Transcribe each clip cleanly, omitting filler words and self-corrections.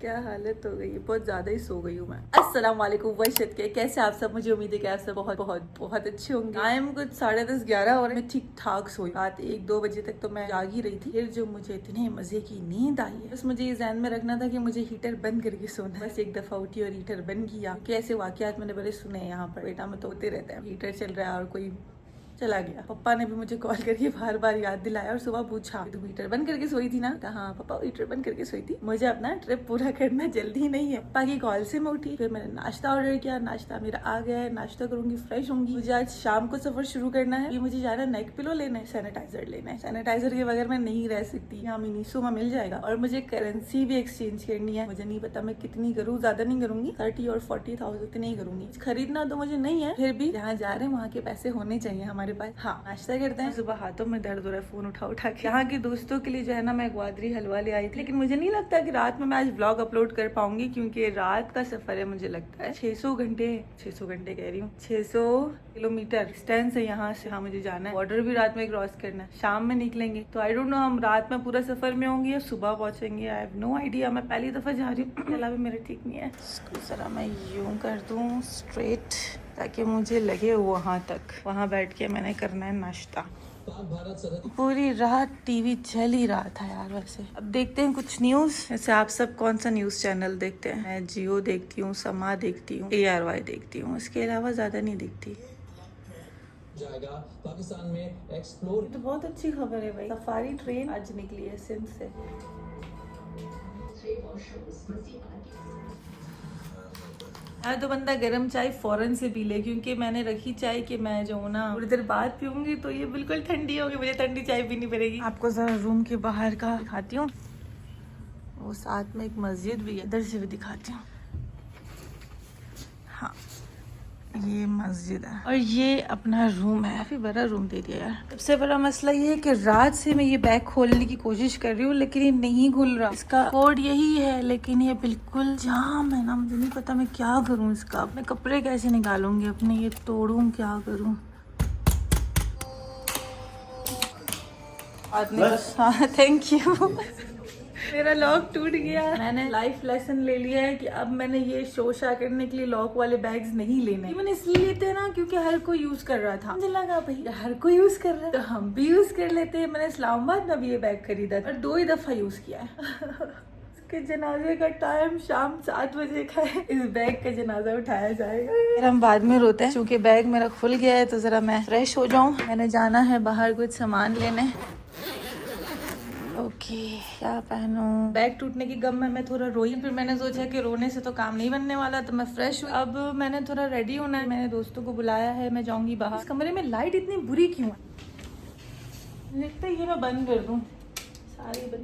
क्या हालत हो गई है, बहुत ज्यादा ही सो गई हूँ मैं। अस्सलाम वालेकुम वर्षत के, कैसे आप सब? मुझे उम्मीद है कि आप सब बहुत बहुत बहुत अच्छे होंगे। टाइम कुछ 10:30-11 हो रहे हैं। मैं ठीक ठाक सोई, रात 1-2 बजे तक तो मैं जाग ही रही थी। फिर जो मुझे इतने मजे की नींद आई है, बस मुझे ये ध्यान में रखना था कि मुझे हीटर बंद करके सोना। बस एक दफा उठी और हीटर बंद किया। कैसे वाकयात मैंने बड़े सुने हैं यहाँ पर, बेटा में तो होते रहते हैं। हीटर चल रहा है और कोई चला गया। पापा ने भी मुझे कॉल करके बार बार याद दिलाया और सुबह पूछा तुम हीटर बंद करके सोई थी ना? कहा हाँ पापा हीटर बंद करके सोई थी, मुझे अपना ट्रिप पूरा करना जल्दी नहीं है। पापा की कॉल से मैं उठी, फिर मैंने नाश्ता ऑर्डर किया। नाश्ता मेरा आ गया है, नाश्ता करूंगी, फ्रेश होंगी। मुझे आज शाम को सफर शुरू करना है। ये मुझे जाना नेक पिलो लेना है, सैनिटाइजर लेना है। सैनिटाइजर के बगैर मैं नहीं रह सकती। यहाँ मिनीसो में मिल जाएगा। और मुझे करेंसी भी एक्सचेंज करनी है। मुझे नहीं पता मैं कितनी करूँ, ज्यादा नहीं करूंगी, 30 और 40,000 इतनी ही करूंगी। खरीदना तो मुझे नहीं है, फिर भी जहाँ जा रहे हैं वहाँ के पैसे होने चाहिए हमारे पास। हाँ नाश्ता करते हैं। सुबह हाथों में दर्द हो रहा है फोन उठा उठा के। यहाँ के दोस्तों के लिए जो है ना मैं ग्वादरी हलवा ले आई थी, लेकिन मुझे नहीं लगता कि रात में मैं आज व्लॉग अपलोड कर पाऊंगी, क्योंकि रात का सफर है। मुझे लगता है 600 घंटे कह रही हूँ, 600 किलोमीटर डिस्टेंस है यहाँ से। हाँ मुझे जाना है, बॉर्डर भी रात में क्रॉस करना है। शाम में निकलेंगे तो आई डोंट नो हम रात में पूरा सफर में होंगे या सुबह पहुंचेंगे। I have no idea. मैं पहली दफा जा रही हूँ, गला भी मेरा ठीक नहीं है। इसको जरा मैं यूं कर दूं स्ट्रेट, ताकि मुझे लगे वहां तक। वहां बैठ के मैंने करना है नाश्ता। पूरी रात टीवी चल ही रहा था यार। वैसे अब देखते हैं कुछ न्यूज। वैसे आप सब कौन सा न्यूज चैनल देखते हैं? मैं जियो देखती हूँ, समा देखती हूँ, ARY देखती हूँ, इसके अलावा ज्यादा नहीं देखती। जाएगा पाकिस्तान में एक्सप्लोर। तो बहुत अच्छी खबर है भाई, सफारी ट्रेन आज निकली है सिंध से। यार तो बंदा गर्म चाय फौरन से पी ले, क्योंकि मैंने रखी चाय कि मैं जो हूँ ना थोड़ी देर बाद पीऊंगी तो ये बिल्कुल ठंडी होगी, मुझे ठंडी चाय पीनी पड़ेगी। आपको जरा रूम के बाहर का दिखाती हूँ, वो साथ में एक मस्जिद भी है, इधर से भी दिखाती हूँ। हाँ ये मस्जिद है और ये अपना रूम है। काफी बड़ा रूम दे दिया यार। सबसे बड़ा मसला ये है कि रात से मैं ये बैग खोलने की कोशिश कर रही हूँ, लेकिन ये नहीं खुल रहा। इसका कोड यही है, लेकिन ये बिल्कुल जाम है ना। मुझे नहीं पता मैं क्या करूँ इसका। मैं कपड़े कैसे निकालूंगी अपने, ये तोड़ूं, क्या करूँ? Thank you. मेरा लॉक टूट गया। मैंने लाइफ लेसन ले लिया है कि अब मैंने ये शोशा करने के लिए लॉक वाले बैग्स नहीं लेने। मैंने इसलिए लेते हैं ना क्योंकि हर कोई यूज कर रहा था। मुझे लगा भाई हर कोई यूज कर रहा है तो हम भी यूज कर लेते हैं। मैंने इस्लामाबाद में भी ये बैग खरीदा और 2 ही दफा यूज किया है। के जनाजे का टाइम शाम 7 बजे का है। इस बैग का जनाजा उठाया जाएगा। फिर हम बाद में रोते हैं। चूंकि बैग मेरा खुल गया है तो जरा मैं फ्रेश हो जाऊं। मैंने जाना है बाहर कुछ सामान लेने। ओके क्या पहनूं? बैग टूटने की गम में मैं थोड़ा रोई, फिर मैंने सोचा कि रोने से तो काम नहीं बनने वाला, तो मैं फ्रेश हुई। अब मैंने थोड़ा रेडी होना है। मैंने दोस्तों को बुलाया है, मैं जाऊंगी बाहर। इस कमरे में लाइट इतनी बुरी क्यों है? लगता है ये मैं बंद कर दूं।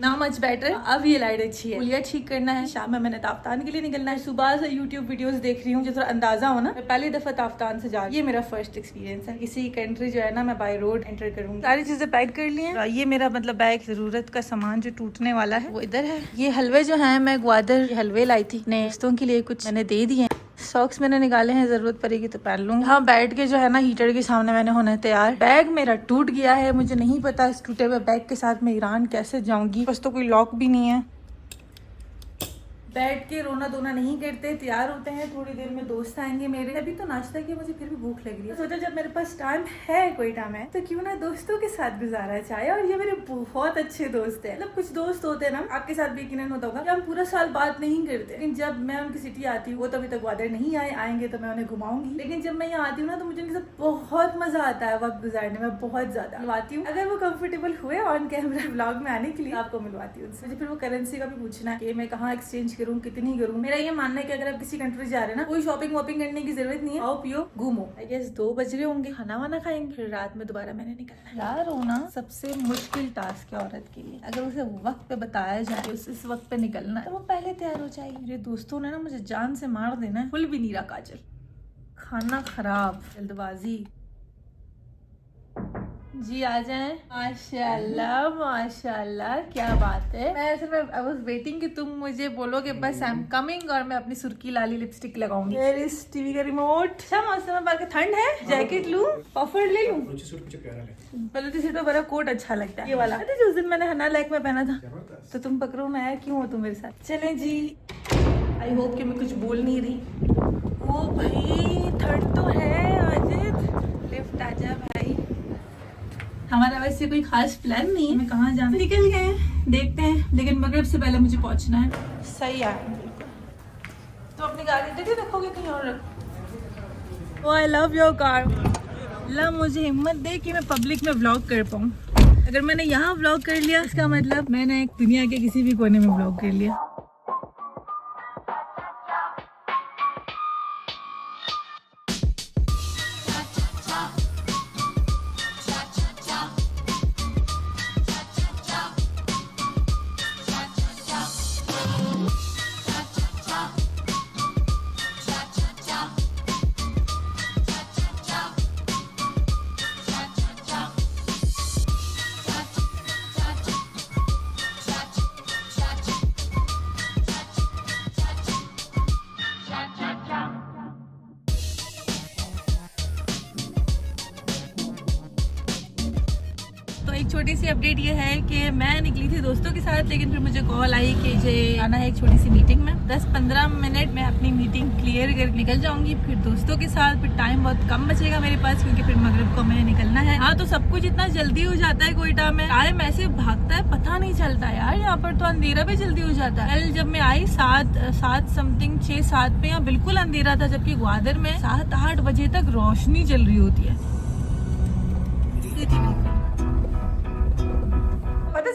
ना मच बेटर। अब ये लाइट अच्छी है। पुलिया ठीक करना है। शाम में मैंने ताफ्तान के लिए निकलना है। सुबह से YouTube वीडियोस देख रही हूँ, जो थोड़ा अंदाजा हो ना। मैं पहली दफा ताफ्तान से जा रही हूँ, ये मेरा फर्स्ट एक्सपीरियंस है। किसी कंट्री जो है ना मैं बाय रोड एंटर करूंगी। सारी चीजें पैक कर ली हैं। ये मेरा मतलब बैग, जरूरत का सामान जो टूटने वाला है वो इधर है। ये हलवे जो है मैं ग्वादर हलवे लाई थी अपने दोस्तों के लिए, कुछ मैंने दे दिए। सॉक्स मैंने निकाले हैं, जरूरत पड़ेगी तो पहन लूंगी। हाँ बैठ के जो है ना हीटर के सामने मैंने होना है तैयार। बैग मेरा टूट गया है, मुझे नहीं पता इस टूटे हुए बैग के साथ मैं ईरान कैसे जाऊंगी। बस तो कोई लॉक भी नहीं है। बैठ के रोना धोना नहीं करते, तैयार होते हैं। थोड़ी देर में दोस्त आएंगे मेरे। अभी तो नाश्ता किया, मुझे फिर भी भूख लग रही है। सोचा जब मेरे पास टाइम है, कोई टाइम है, तो क्यों ना दोस्तों के साथ गुजारा जाए। और ये मेरे बहुत अच्छे दोस्त हैं। मतलब कुछ दोस्त होते हैं ना, आपके साथ भी यकीनन होता होगा, हम पूरा साल बात नहीं करते, लेकिन जब मैं उनकी सिटी आती हूँ, वो तो अभी तक ग्वादर नहीं आएंगे तो मैं उन्हें घुमाऊंगी। लेकिन जब मैं यहाँ आती हूँ ना तो मुझे उनके साथ बहुत मजा आता है वक्त गुजारने में, बहुत ज्यादा। मिलवाती हूँ अगर वो कंफर्टेबल हुए ऑन कैमरा व्लॉग में आने के लिए, आपको मिलवाती हूँ। मुझे फिर वो करेंसी का भी पूछना है कि मैं कहाँ एक्सचेंज करूँ, कितनी करूँ। मेरा ये मानना है कि अगर आप किसी कंट्री जा रहे हैं ना, कोई शॉपिंग वॉपिंग करने की जरूरत नहीं है। आओ पियो घूमो। आई गेस 2 बज रहे होंगे, खाना वाना खाएंगे, फिर रात में दोबारा मैंने निकलना है। यार होना सबसे मुश्किल टास्क है औरत के लिए। अगर उसे वक्त पे बताया जाए इस वक्त पे निकलना है, तो वो पहले तैयार हो जाएगी। मेरे दोस्तों ने ना मुझे जान से मार देना है। फुल भी नहीं रहा काजल, खाना खराब, जल्दबाजी। जी आ जाएं। माशाल्लाह माशाल्लाह, क्या बात है। मैं ऐसे आई वाज वेटिंग कि तुम मुझे बोलो कि बस आई एम कमिंग, और मैं अपनी सुर्खी लाली लिपस्टिक लगाऊंगी। Where is टीवी का रिमोट? अच्छा मौसम है, बाहर ठंड है, जैकेट लूं, पफर ले लूं। बलूची सूट में बड़ा कोट अच्छा लगता है, ये वाला। जिस दिन मैंने हना लैक में पहना था, तो तुम पकड़ो मैं आया क्यों हो तुम मेरे साथ। चलें जी। आई होप कि मैं कुछ बोल नहीं रही। ओ भाई ठंड तो है आजिद, लिफ्ट आजा भाई। हमारा वैसे कोई खास प्लान नहीं है, मैं कहाँ जाना निकल गए हैं, देखते हैं, लेकिन मगरिब से पहले मुझे पहुंचना है। सही है, तो अपनी गाड़ी इधर ही रखोगे कहीं और रखो? I love your car. अल्लाह मुझे हिम्मत दे कि मैं पब्लिक में व्लॉग कर पाऊँ। अगर मैंने यहाँ व्लॉग कर लिया इसका मतलब मैंने एक दुनिया के किसी भी कोने में व्लॉग कर लिया। एक छोटी सी अपडेट ये है कि मैं निकली थी दोस्तों के साथ, लेकिन फिर मुझे कॉल आई कि मुझे आना है एक छोटी सी मीटिंग में। 10-15 मिनट में अपनी मीटिंग क्लियर कर निकल जाऊंगी फिर दोस्तों के साथ। फिर टाइम बहुत कम बचेगा मेरे पास क्योंकि फिर मगरिब को मैं निकलना है। हाँ तो सब कुछ इतना जल्दी हो जाता है कोयटा में, टाइम ऐसे भागता है पता नहीं चलता यार। यहाँ पर तो अंधेरा भी जल्दी हो जाता है। कल जब मैं आई 7 समथिंग 6-7 पे यहाँ बिल्कुल अंधेरा था, जबकि ग्वादर में 7-8 बजे तक रोशनी जल रही होती है।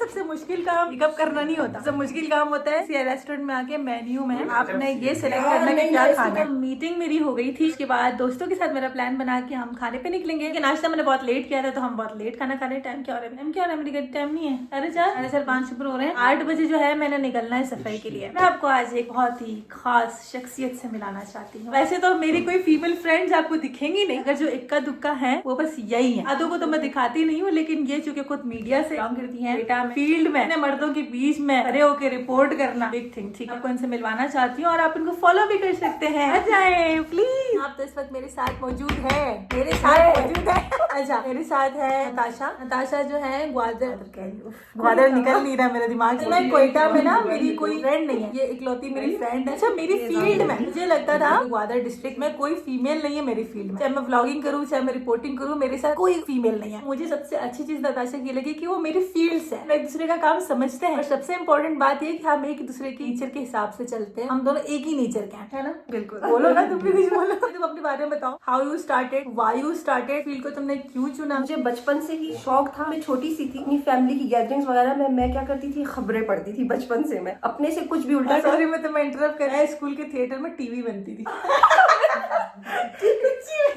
सबसे मुश्किल काम पिकअप करना नहीं होता, सबसे मुश्किल काम होता है रेस्टोरेंट में आके मेन्यू में आपने ये सिलेक्ट करना है क्या खाना है। मीटिंग मेरी हो गई थी, उसके बाद दोस्तों के साथ मेरा प्लान बना के हम खाने पे निकलेंगे। कि नाश्ता मैंने बहुत लेट किया था तो हम बहुत लेट खाना खा रहे हैं। टाइम क्या हो रहा है? टाइम क्या हो रहा है? मेरी टाइम नहीं है। अरे 4:30 ऊपर हो रहे हैं। 8 बजे जो है मैंने निकलना है सफाई के लिए। मैं आपको आज एक बहुत ही खास शख्सियत से मिलाना चाहती हूँ। वैसे तो मेरी कोई फीमेल फ्रेंड्स आपको दिखेंगी नहीं, अगर जो इक्का दुक्का है वो बस यही है। आधों को तो मैं दिखाती नहीं हूँ, लेकिन ये चूंकि खुद मीडिया से काम करती है, फील्ड में मर्दों के बीच में खड़े होकर रिपोर्ट करना बिग थिंग। ठीक, आपको इनसे मिलवाना चाहती हूँ और आप इनको फॉलो भी कर सकते हैं। आ जाए प्लीज। आप तो इस वक्त मेरे साथ मौजूद है, मेरे साथ मौजूद है। अच्छा, मेरे साथ है नताशा। नताशा जो है ग्वादर निकल नहीं रहा मेरे दिमाग से। मैं कोयटा में ना मेरी कोई फ्रेंड नहीं है, ये इकलौती मेरी फ्रेंड है। अच्छा, मेरी फील्ड में मुझे लगता था ग्वादर डिस्ट्रिक्ट में कोई फीमेल नहीं है मेरी फील्ड में। चाहे मैं व्लॉगिंग करूँ चाहे मैं रिपोर्टिंग करूँ, मेरे साथ कोई फीमेल नहीं है। मुझे सबसे अच्छी चीज नताशा की लगी कि वो मेरी फील्ड से एक दूसरे का काम समझते हैं। और सबसे इम्पोर्टेंट बात ये कि हम एक दूसरे के नेचर के हिसाब से चलते हैं। हम दोनों एक ही नेचर के हैं, है ना? बिल्कुल। बोलो ना, तुम भी कुछ बोलो। तुम अपने बारे में बताओ। How you started, why you started, field को तुमने क्यों चुना? मुझे बचपन से ही शौक था। मैं छोटी सी थी, अपनी फैमिली की गैदरिंग्स वगैरह में मैं क्या करती थी, खबरें पढ़ती थी। बचपन से मैं अपने से कुछ भी उल्टा। सॉरी मैं तुम्हें इंटरप्ट कर रहा। स्कूल के थिएटर में टीवी बनती थी।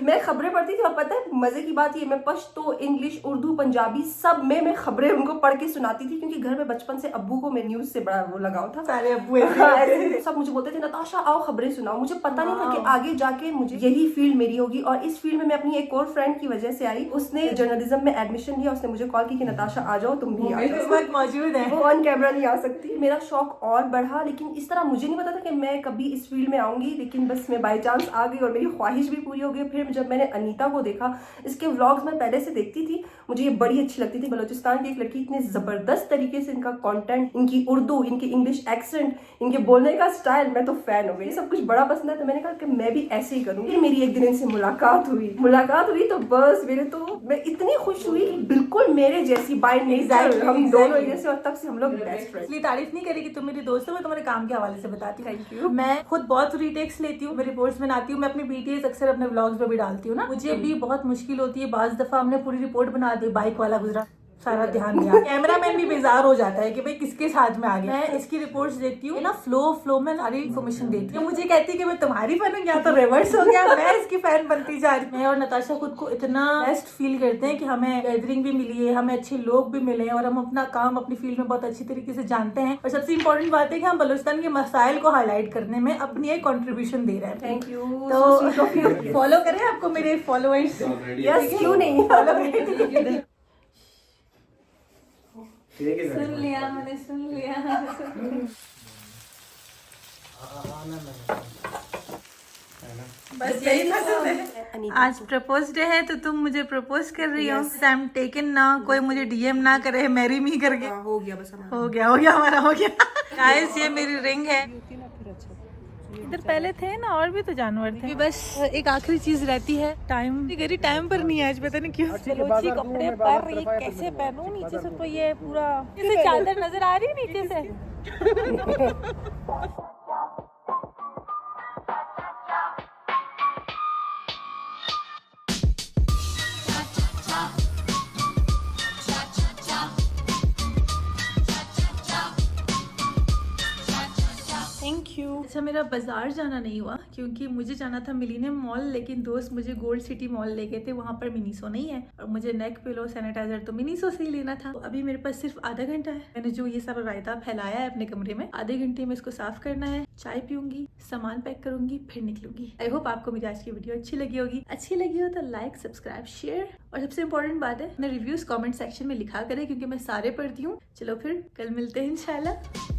मैं खबरें पढ़ती थी और पता है मजे की बात ये, मैं पश्तो, इंग्लिश, उर्दू, पंजाबी सब में मैं खबरें उनको पढ़ के सुनाती थी, क्योंकि घर में बचपन से अब्बू को मैं न्यूज से बड़ा वो लगाव था। सारे अब्बू सब मुझे बोलते थे नताशा आओ खबरें सुनाओ। मुझे पता नहीं था कि आगे जाके मुझे यही फील्ड मेरी होगी। और इस फील्ड में मैं अपनी एक और फ्रेंड की वजह से आई। उसने जर्नलिज्म में एडमिशन लिया, उसने मुझे कॉल की कि नताशा आ जाओ, तुम भी इस वक्त मौजूद है। वो ऑन कैमरा नहीं आ सकती। मेरा शौक और बढ़ा, लेकिन इस तरह मुझे नहीं पता था कि मैं कभी इस फील्ड में आऊंगी। लेकिन बस मैं बाई चांस आ गई और मेरी ख्वाहिश भी पूरी हो गई। फिर जब मैंने अनीता को देखा, इसके व्लॉग्स में पहले से देखती थी, मुझे ये बड़ी अच्छी लगती थी। बलोचिस्तान की एक लड़की, इतने जबरदस्त तरीके से इनका कंटेंट, इनकी उर्दू, इनकी इंग्लिश एक्सेंट, इनके बोलने का स्टाइल, मैं तो फैन हो गई। सब कुछ बड़ा पसंद है। तो मैंने कहा कि मैं भी ऐसे ही करूंगी। मेरी एक दिन इनसे मुलाकात हुई तो बस मैं इतनी खुश हुई, बिल्कुल मेरे जैसी बाय नेचर हम दोनों जैसे। और तब से हम लोग बेस्ट फ्रेंड। इसलिए तारीफ नहीं करी कि तुम मेरी दोस्त हो, मैं तुम्हारे काम के हवाले से बताती हूँ। Thank you. मैं खुद बहुत रीटेक्स लेती हूँ, मैं रिपोर्ट्स बनाती हूँ, मैं अपनी बीटीएस अक्सर अपने व्लॉग्स में भी डालती हूँ ना। मुझे भी बहुत मुश्किल होती है, बाज दफा हमने पूरी रिपोर्ट बना दी, बाइक वाला गुजरा, सारा ध्यान दिया, कैमरामैन भी बेजार हो जाता है कि भाई किसके साथ में आ गया। मैं इसकी रिपोर्ट्स देती हूँ ना, फ्लो में सारी इन्फॉर्मेशन देती हूँ। मुझे कहती है कि मैं तुम्हारी फैन हूँ, या तो रिवर्स हो गया, मैं इसकी फैन बनती जा रही। मैं और नताशा खुद को इतना बेस्ट फील करते हैं कि हमें गैदरिंग भी मिली है, हमें अच्छे लोग भी मिले हैं और हम अपना काम अपनी फील्ड में बहुत अच्छी तरीके से जानते हैं। और सबसे इम्पोर्टेंट बात है कि हम बलूचिस्तान के मसाइल को हाईलाइट करने में अपनी एक कॉन्ट्रीब्यूशन दे रहे हैं। Thank you. तो फॉलो करें, आपको मेरे फॉलोअर्स। यस, क्यों नहीं फॉलो करें। सुन लिया मैंने, सुन लिया। बस यही पसंद है। आज प्रपोज डे है तो तुम मुझे प्रपोज कर रही हो। आई एम टेकन ना, कोई मुझे डीएम ना करे, मैरी मी करके। हो गया बस, हो गया हमारा हो गया। गाइस ये मेरी रिंग है। इधर पहले थे ना और भी तो जानवर थे। बस एक आखिरी चीज रहती है टाइम। गरी टाइम पर नहीं है आज, पता नहीं क्यों। बलोची कपड़े पर ये कैसे पहनूं, नीचे से तो ये पूरा जैसे चादर नजर आ रही है नीचे से। Thank you. अच्छा मेरा बाजार जाना नहीं हुआ क्योंकि मुझे जाना था मिलीनियम मॉल, लेकिन दोस्त मुझे गोल्ड सिटी मॉल ले गए थे, वहाँ पर मिनीसो नहीं है और मुझे नेक पिलो सैनिटाइजर तो मिनीसो से ही लेना था। तो अभी मेरे पास सिर्फ आधा घंटा है। मैंने जो ये सब रायता फैलाया है अपने कमरे में, आधे घंटे में इसको साफ करना है, चाय पीऊंगी, सामान पैक करूंगी, फिर निकलूंगी। आई होप आपको मेरी आज की वीडियो अच्छी लगी होगी। अच्छी लगी हो तो लाइक, सब्सक्राइब, शेयर और सबसे इंपॉर्टेंट बात है अपने रिव्यूज कमेंट सेक्शन में लिखा करें क्योंकि मैं सारे पढ़ती हूँ। चलो फिर कल मिलते हैं इंशाल्लाह।